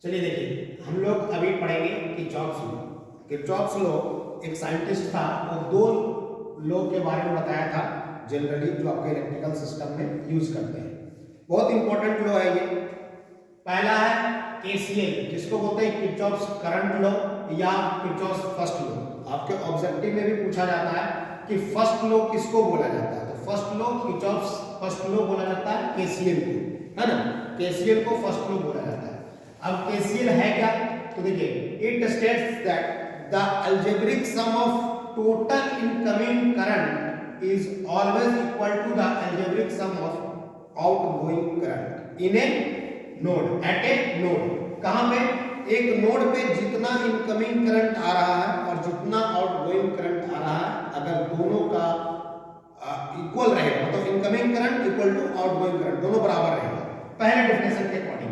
चलिए देखिए, हम लोग अभी पढ़ेंगे किरचॉफ्स लॉ। किरचॉफ्स लॉ एक साइंटिस्ट था, वो दो लॉ के बारे में बताया था जनरली, जो आपके इलेक्ट्रिकल सिस्टम में यूज करते हैं। बहुत इंपॉर्टेंट लॉ है ये। पहला है केसीएल, जिसको बोलते हैं किरचॉफ्स करंट लॉ या किरचॉफ्स फर्स्ट लॉ। आपके ऑब्जेक्टिव में भी पूछा जाता है कि फर्स्ट लॉ किसको बोला जाता है, तो first law Kirchhoff's first law बोला जाता है केसीएल को, है ना। केसीएल को फर्स्ट लॉ बोला जाता है। अब केसीएल है क्या, तो देखिए, it states that the algebraic sum of total incoming current is always equal to the algebraic sum of outgoing current in a node, at a node. कहां पे? एक नोड पे जितना इनकमिंग करंट आ रहा है और जितना आउटगोइंग करंट आ रहा है, अगर दोनों का इक्वल रहेगा, मतलब incoming current equal to outgoing current, दोनों बराबर रहेगा। पहले डेफिनेशन के according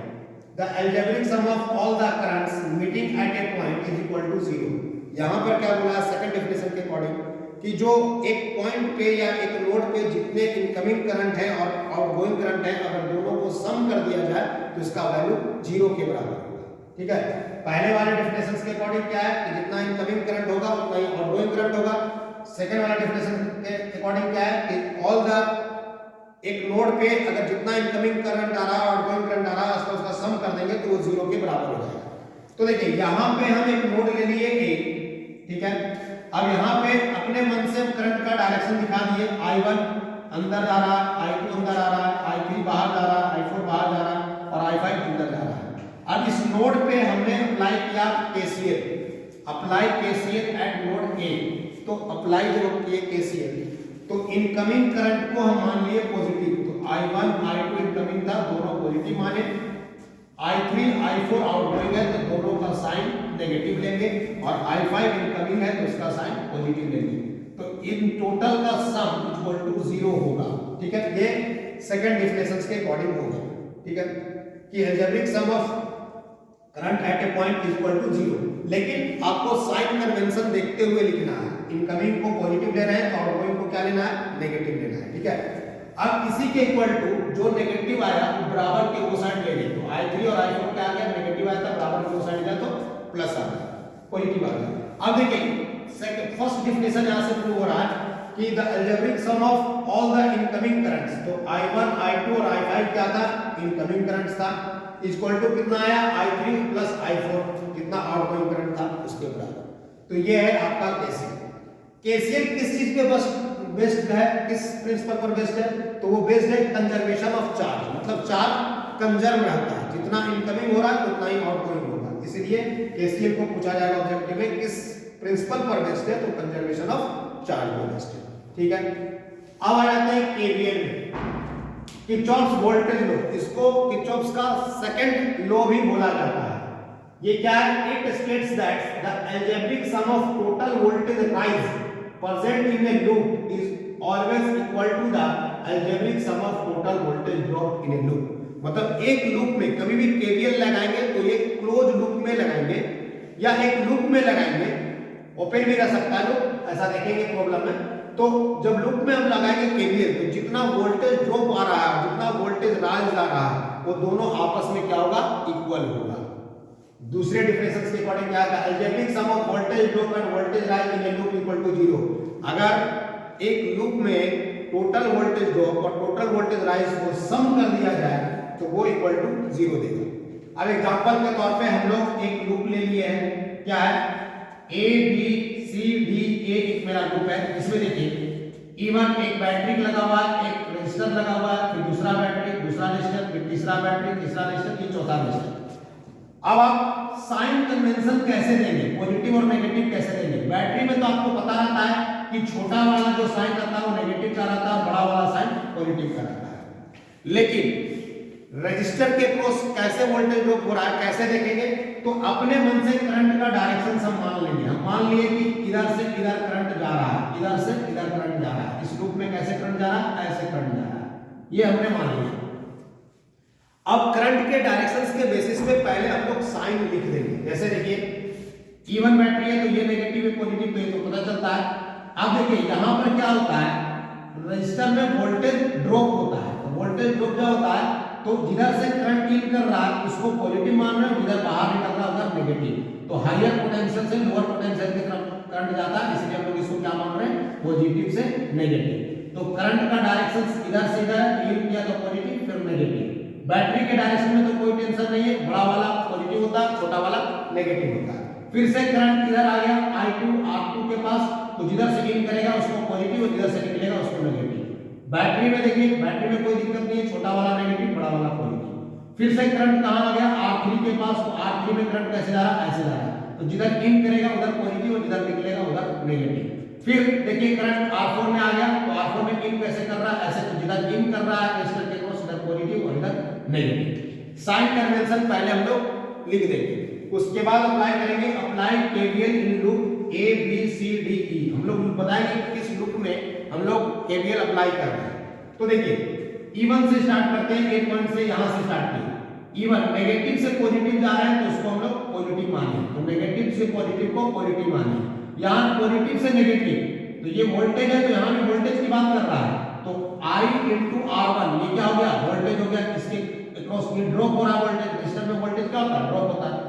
the algebraic sum of all the currents meeting at a point is equal to 0। यहां पर क्या बोला सेकंड डेफिनेशन के अकॉर्डिंग कि जो एक पॉइंट पे या एक नोड पे जितने इनकमिंग करंट है और आउटगोइंग करंट है, अगर दोनों को सम कर दिया जाए तो इसका वैल्यू 0 के बराबर होगा। ठीक है, पहले वाले डेफिनेशन के अकॉर्डिंग क्या है कि जितना इनकमिंग करंट होगा उतना ही आउटगोइंग करंट होगा। सेकंड वाला डेफिनेशन के अकॉर्डिंग क्या है कि ऑल द एक नोड पे अगर जितना इनकमिंग करंट आ रहा है और आउटगोइंग करंट आ रहा है, उसका सम कर देंगे तो वो 0 के बराबर हो जाएगा। तो देखिए, यहां पे हम एक नोड ले लिए ए, ठीक है। अब यहां पे अपने मन से करंट का डायरेक्शन दिखा दिए, I1 अंदर जा रहा है, I2 अंदर आ रहा है, I3 बाहर जा रहा है, I4 बाहर जा रहा है और I5 अंदर जा रहा है। अब इस नोड पे हमने अप्लाई किया KCL, apply KCL eight node A. तो अप्लाई जब किए केसीएल तो इनकमिंग करंट को हम मान लिए पॉजिटिव, तो I1 I2 इनकमिंग था, दोनों पॉजिटिव माने। I3 I4 आउटगोइंग है तो दोनों का साइन नेगेटिव लेंगे, और I5 इनकमिंग है तो इसका साइन पॉजिटिव लेंगे। तो इन टोटल का सम इक्वल टू 0 होगा। ठीक है, ये सेकंड डेफिनेशंस के अकॉर्डिंग होगा। ठीक है, कि algebraic sum of current at a point is equal to 0। लेकिन आपको साइन कन्वेंशन देखते हुए लिखना है, इनकमिंग को पॉजिटिव लेना है तो आउटगोइंग को क्या लेना है, नेगेटिव लेना है। ठीक है, अब इसी के इक्वल टू जो नेगेटिव आया वो बराबर के वो साइड लेंगे, तो I3 और I4 क्या आ गया, नेगेटिव आया था, बराबर के वो साइड गया तो प्लस आ गया, पॉजिटिव आ गया। अब देखिए, सेकंड फर्स्ट डेफिनेशन यहां से प्रूव हो रहा है कि the algebraic sum of all the incoming currents, तो I1 I2 और I5 क्या था, इनकमिंग करंट्स था, इक्वल टू कितना आया, I3 प्लस I4, कितना आउटगोइंग करंट था उसके बराबर। तो ये है आपका केसीएल। केसीएल किस चीज पे बेस्ड है, किस प्रिंसिपल पर बेस्ड है, तो वो बेस्ड है कंजर्वेशन ऑफ चार्ज, मतलब चार्ज कंजर्व रहता है, जितना इनकमिंग हो रहा है उतना ही आउटगोइंग होगा। इसलिए केसीएल को पूछा जाएगा ऑब्जेक्टिव में किस प्रिंसिपल पर बेस्ड है, तो कंजर्वेशन ऑफ चार्ज पर बेस्ड है। ठीक है, अब आ जाते हैं केवीएल में, किरचॉफ्स वोल्टेज लॉ, इसको किरचॉफ्स का सेकंड लॉ भी बोला जाता है। ये क्या है, it states that the algebraic sum of total voltage rise present in a loop is always equal to the algebraic sum of total voltage drop in a loop। मतलब एक लूप में कभी भी केवीएल लगाएंगे तो ये क्लोज लूप में लगाएंगे या एक लूप में लगाएंगे, ओपन भी रह सकता है लूप, ऐसा देखेंगे प्रॉब्लम में। तो जब लूप में हम लगाएंगे केवीएल तो जितना वोल्टेज ड्रॉप आ रहा है, जितना वोल्टेज राइज आ रहा है, वो दोनों आपस में क्या होगा, इक्वल होगा। दूसरे डिफरेंसेस के अकॉर्डिंग क्या है, algebraic sum of voltage drop and voltage rise in a loop equal to 0। अगर एक लूप में टोटल वोल्टेज ड्रॉप और टोटल वोल्टेज राइज को सम कर दिया जाए तो वो इक्वल टू 0 देगा। अब एग्जांपल के तौर पे हम लोग एक लूप ले लिए हैं, क्या है, A B C D A एक मेरा लूप है। इसमें देखिए, E1 एक बैटरी लगा हुआ है, एक रेजिस्टर लगा हुआ है, फिर दूसरा बैटरी, दूसरा रेजिस्टर, फिर तीसरा बैटरी, तीसरा रेजिस्टर, ये चौथा रेजिस्टर। अब आप साइन कन्वेंशन कैसे देंगे, पॉजिटिव और नेगेटिव कैसे देंगे। बैटरी में तो आपको पता रहता है कि छोटा वाला जो साइन रहता है वो नेगेटिव का रहता है, बड़ा वाला साइन पॉजिटिव का रहता है। लेकिन रजिस्टर के क्रॉस कैसे वोल्टेज ड्रॉप हो रहा है, कैसे देखेंगे, तो अपने मन से करंट का डायरेक्शन हम मान लेंगे। हम मान लिए कि इधर से इधर करंट जा रहा है, इधर से इधर करंट जा रहा है, इस लूप में कैसे करंट जा रहा है, ऐसे करंट जा रहा है, ये हमने मान लिया। अब करंट के डायरेक्शंस के बेसिस पे पहले हम लोग साइन लिख देंगे। जैसे देखिए, E1 बैटरी है तो ये नेगेटिव है, पॉजिटिव है, तो पता चलता है। अब देखिए यहां पर क्या होता है, रजिस्टर में वोल्टेज ड्रॉप होता है, तो वोल्टेज ड्रॉप क्या होता है, तो जिधर से करंट इन कर रहा है उसको पॉजिटिव मान रहे हो, जिधर बाहर निकल रहा है उधर नेगेटिव। तो हायर पोटेंशियल से लोअर पोटेंशियल की तरफ करंट जाता है, इसलिए हम लोग इसको क्या मान रहे हैं, पॉजिटिव से नेगेटिव। तो करंट का डायरेक्शन इधर से इधर है, इन किया तो पॉजिटिव फिर नेगेटिव। बैटरी के डायरेक्शन में तो कोई टेंशन नहीं है, बड़ा वाला पॉजिटिव होता है, छोटा वाला नेगेटिव होता है। फिर से करंट इधर आ गया I2 R2 के पास, तो जिधर से इन करेगा उसको पॉजिटिव और जिधर से निकलेगा उसको नेगेटिव। बैटरी में देखिए, बैटरी में कोई दिक्कत नहीं है, छोटा वाला नेगेटिव बड़ा वाला पॉजिटिव। फिर से करंट कहां आ गया, R3 के पास, तो R3 में करंट कैसे जा रहा है, ऐसे जा रहा है, तो जिधर इन करेगा उधर पॉजिटिव और जिधर निकलेगा उधर नेगेटिव। फिर देखिए करंट R4 में आ गया, तो R4 में इन कैसे कर रहा है, ऐसे, तो जिधर इन कर रहा है रेजिस्टर के क्रॉस उधर पॉजिटिव और इधर नेगेटिव। साइन कन्वेंशन पहले हम लोग लिख देंगे, उसके बाद अप्लाई करेंगे। Apply KVL in loop A B C D E। हम लोग बताएंगे किस लूप में हम लोग केवीएल अप्लाई कर रहे हैं। तो देखिए E1 से स्टार्ट करते हैं, एक पॉइंट से यहां से स्टार्ट किया। E1 नेगेटिव से पॉजिटिव जा रहे हैं तो उसको हम लोग पॉजिटिव माने, तो नेगेटिव से पॉजिटिव को पॉजिटिव माने। यहां पॉजिटिव से नेगेटिव, तो ये वोल्टेज है, तो यहां भी वोल्टेज की बात कर रहा है, तो I × R1 ये क्या हो गया, वोल्टेज हो गया, इसके क्रॉस में ड्रॉप हो रहा है वोल्टेज, रजिस्टर में वोल्टेज क्या होता है, ड्रॉप होता है।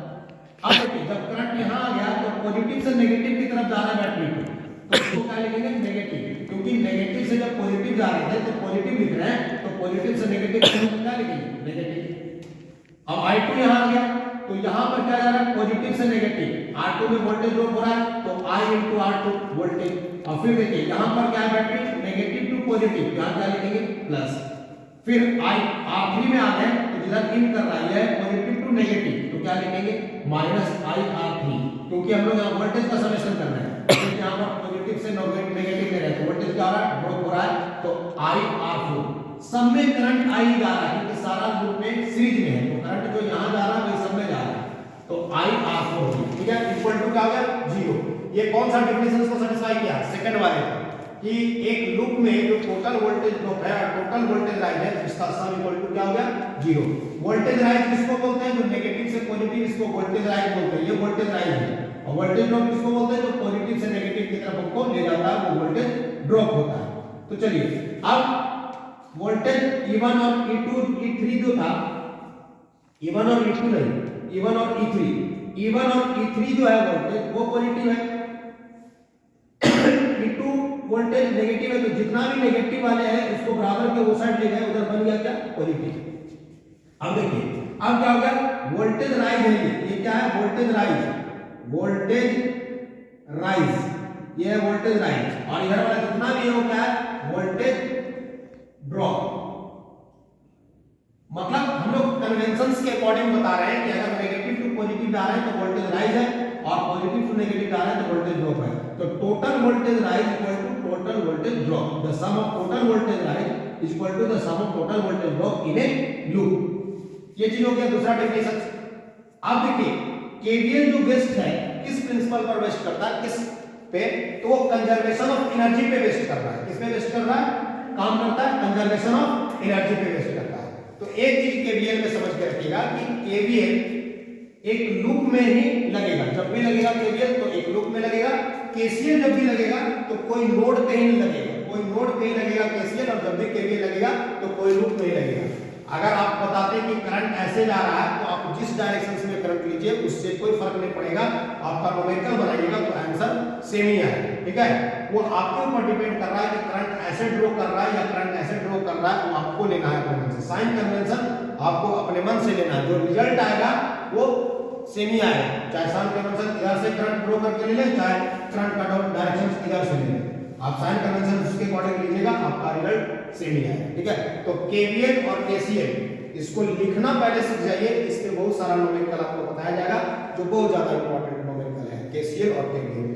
अब देखिए जब करंट यहां आ गया तो पॉजिटिव से नेगेटिव की तरफ जा रहा है बैटरी को, तो इसको क्या लिखेंगे, नेगेटिव, क्योंकि नेगेटिव से जब पॉजिटिव जा रहे थे तो पॉजिटिव लिख रहे हैं, तो पॉजिटिव से नेगेटिव क्या लिखेंगे, नेगेटिव। अब I2 यहां आ गया, तो यहां पर क्या जा रहा है, पॉजिटिव से नेगेटिव, R2 में वोल्टेज ड्रॉप हो रहा है, तो I × R2 वोल्टेज। और फिर देखिए यहां पर क्या है, बैटरी नेगेटिव टू पॉजिटिव, यहां क्या लिखेंगे, प्लस। फिर R3 में आ गए, तो जिधर इन कर रहा है पॉजिटिव टू नेगेटिव, तो क्या लिखेंगे, -IR3, क्योंकि हम लोग यहाँ वोल्टेज का समेशन कर रहे हैं, तो यहाँ पर पॉजिटिव से नेगेटिव ले रहे हैं, तो वोल्टेज क्या हो रहा है, ड्रॉप हो रहा है, तो IR4। सब में करंट I जा रहा है, क्योंकि सारा लूप में सीरीज में है, तो करंट जो यहाँ जा रहा है वही सब में जा रहा है, तो IR4, ठीक है, इक्वल टू क्या हो गया, 0। ये कौन सा डिफरेंस को सेटिस्फाई किया, सेकंड वाले का, कि एक लूप में जो टोटल वोल्टेज ड्रॉप है और टोटल वोल्टेज राइज है, इसका सम इक्वल टू क्या हो गया, 0। वोल्टेज राइज किसको बोलते हैं, जो नेगेटिव से पॉजिटिव, इसको वोल्टेज राइज बोलते हैं, ये वोल्टेज राइज है। और वोल्टेज ड्रॉप किसको बोलते हैं, जो पॉजिटिव से नेगेटिव की तरफ हमको ले जाता है, वो वोल्टेज ड्रॉप होता है। तो चलिए अब वोल्टेज E1 और E2 E3 जो था, E1 और E2 नहीं, E1 और E3, E1 और E3 जो है वोल्टेज वो पॉजिटिव है, E2 वोल्टेज नेगेटिव है, तो जितना भी नेगेटिव वाले हैं उसको बराबर के वो साइड ले गए, उधर बन गया क्या, पॉजिटिव। अब देखिए अब क्या हो गया, वोल्टेज राइज है, ये क्या है, वोल्टेज राइज, वोल्टेज राइज, ये है वोल्टेज राइज, और इधर वाला जितना भी है वो क्या है, वोल्टेज ड्रॉप। मतलब हम लोग कन्वेंशंस के अकॉर्डिंग बता रहे हैं कि अगर नेगेटिव टू पॉजिटिव जा रहे हैं तो वोल्टेज राइज है, और पॉजिटिव टू नेगेटिव जा रहे हैं तो वोल्टेज ड्रॉप है। तो total voltage rise equal to total voltage drop, the sum of total voltage rise is equal to the sum of total voltage drop in a loop. ये चीज हो गया दूसरा डेफिनेशन। अब देखिए केवीएल जो बेस्ड है किस प्रिंसिपल पर बेस्ड करता है, किस पे, तो वो कंजर्वेशन ऑफ एनर्जी पे बेस्ड कर रहा है। किस पे बेस्ड कर रहा है, काम करता है कंजर्वेशन ऑफ एनर्जी पे बेस्ड करता है। तो एक चीज केवीएल में समझ के रखिएगा कि केवीएल एक लूप में ही लगेगा, जब भी लगेगा केवीएल तो एक लूप में लगेगा, केसीएल जब भी लगेगा तो कोई नोड पे ही नहीं लगेगा, कोई नोड पे ही लगेगा केसीएल, और जब भी केवीएल लगेगा तो कोई लूप में ही लगेगा। अगर आप बताते हैं कि करंट ऐसे जा रहा है तो आप जिस डायरेक्शन में करंट लीजिए उससे कोई फर्क नहीं पड़ेगा, आपका नोमेरिकल बनाइएगा तो आंसर सेम ही आएगा, ठीक है। वो आपके ऊपर डिपेंड कर रहा है कि करंट ऐसे ड्रॉ कर रहा है या करंट ऐसे ड्रॉ कर रहा है, वो आपको लेना है अपने मन से। साइन कन्वेंशन आपको अपने मन से लेना है, जो रिजल्ट आएगा वो सेम ही आएगा, चाहे साइन कन्वेंशन इधर से करंट ड्रॉ करके ले लें, चाहे करंट का डायरेक्शन इधर से ले लें, आप साइन कन्वेंशन उसके अकॉर्डिंग लीजिएगा, आपका रिजल्ट सेम ही आएगा, ठीक है। तो केवीएल और केसीएल इसको लिखना पहले सीख जाइए, इस पे बहुत सारा नोमेरिकल आपको बताया जाएगा जो बहुत ज्यादा इंपॉर्टेंट नोमेरिकल है केसीएल और केवीएल।